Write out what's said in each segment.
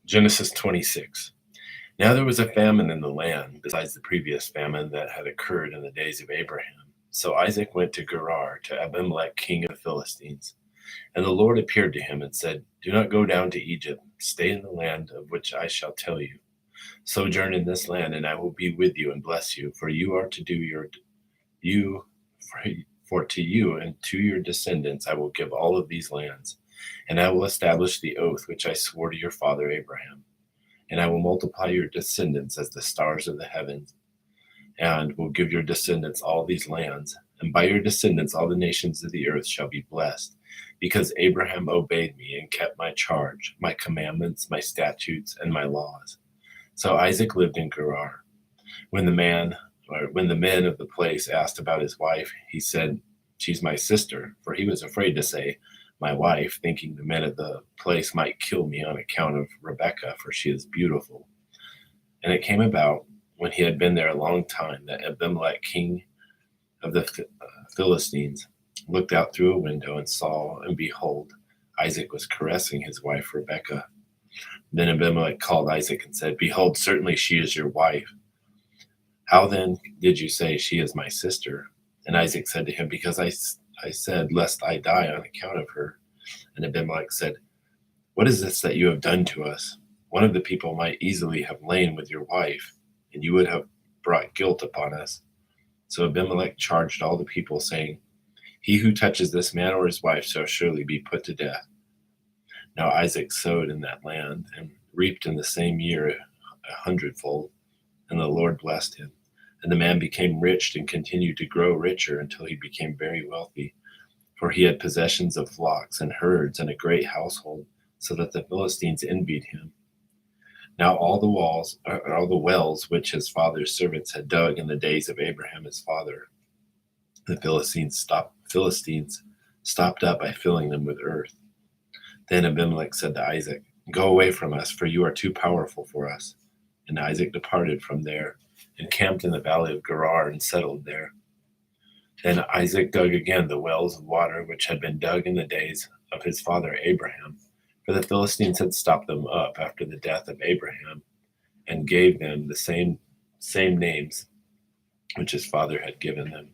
Genesis 26. Now there was a famine in the land, besides the previous famine that had occurred in the days of Abraham. So Isaac went to Gerar, to Abimelech, king of the Philistines. And the Lord appeared to him and said, Do not go down to Egypt. Stay in the land of which I shall tell you. Sojourn in this land, and I will be with you and bless you. For you are to do you for to you and to your descendants I will give all of these lands, and I will establish the oath which I swore to your father Abraham. And I will multiply your descendants as the stars of the heavens, and will give your descendants all these lands. And by your descendants all the nations of the earth shall be blessed, because Abraham obeyed me and kept my charge, my commandments, my statutes, and my laws. So Isaac lived in Gerar. When the men of the place asked about his wife, he said, She's my sister, for he was afraid to say, my wife, thinking the men of the place might kill me on account of Rebekah, for she is beautiful. And it came about, when he had been there a long time, that Abimelech, king of the Philistines, looked out through a window and saw, and behold, Isaac was caressing his wife Rebekah. Then Abimelech called Isaac and said, Behold, certainly she is your wife. How then did you say she is my sister? And Isaac said to him, Because I said, lest I die on account of her. And Abimelech said, What is this that you have done to us? One of the people might easily have lain with your wife, and you would have brought guilt upon us. So Abimelech charged all the people, saying, He who touches this man or his wife shall surely be put to death. Now Isaac sowed in that land, and reaped in the same year 100-fold, and the Lord blessed him. And the man became rich and continued to grow richer until he became very wealthy, for he had possessions of flocks and herds and a great household, so that the Philistines envied him. Now all the wells which his father's servants had dug in the days of Abraham his father, the Philistines stopped up by filling them with earth. Then Abimelech said to Isaac, Go away from us, for you are too powerful for us. And Isaac departed from there, and camped in the valley of Gerar, and settled there. Then Isaac dug again the wells of water which had been dug in the days of his father Abraham, for the Philistines had stopped them up after the death of Abraham, and gave them the same names which his father had given them.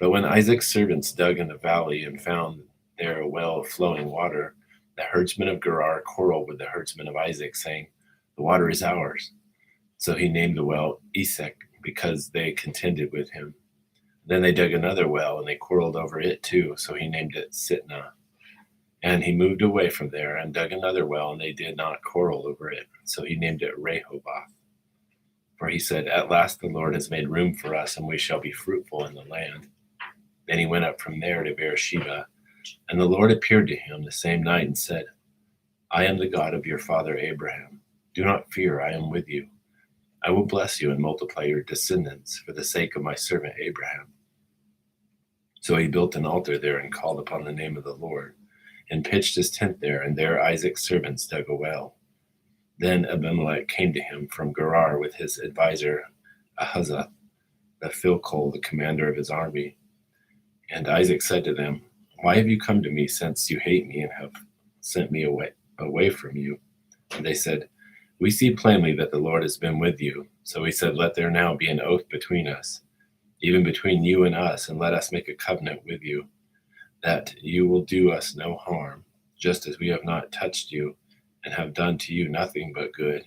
But when Isaac's servants dug in the valley and found there a well of flowing water, the herdsmen of Gerar quarreled with the herdsmen of Isaac, saying, The water is ours. So he named the well Esek, because they contended with him. Then they dug another well, and they quarreled over it too, so he named it Sitnah. And he moved away from there and dug another well, and they did not quarrel over it, so he named it Rehoboth. For he said, At last the Lord has made room for us, and we shall be fruitful in the land. Then he went up from there to Beersheba, and the Lord appeared to him the same night and said, I am the God of your father Abraham. Do not fear, I am with you. I will bless you and multiply your descendants for the sake of my servant Abraham. So he built an altar there and called upon the name of the Lord, and pitched his tent there, and there Isaac's servants dug a well. Then Abimelech came to him from Gerar with his advisor Ahuzzath, the Philcol, the commander of his army. And Isaac said to them, Why have you come to me, since you hate me and have sent me away from you? And they said, We see plainly that the Lord has been with you. So he said, Let there now be an oath between us, even between you and us, and let us make a covenant with you, that you will do us no harm, just as we have not touched you, and have done to you nothing but good,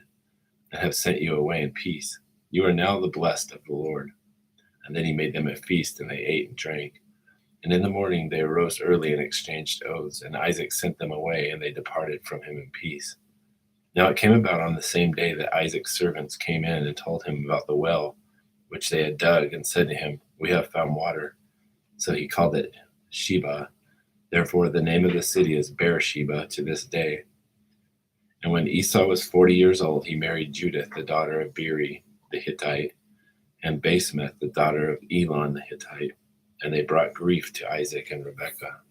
and have sent you away in peace. You are now the blessed of the Lord. And then he made them a feast, and they ate and drank. And in the morning they arose early and exchanged oaths, and Isaac sent them away, and they departed from him in peace. Now it came about on the same day that Isaac's servants came in and told him about the well which they had dug, and said to him, We have found water. So he called it Sheba. Therefore the name of the city is Beersheba to this day. And when Esau was 40 years old, he married Judith, the daughter of Beeri the Hittite, and Basemath, the daughter of Elon the Hittite. And they brought grief to Isaac and Rebekah.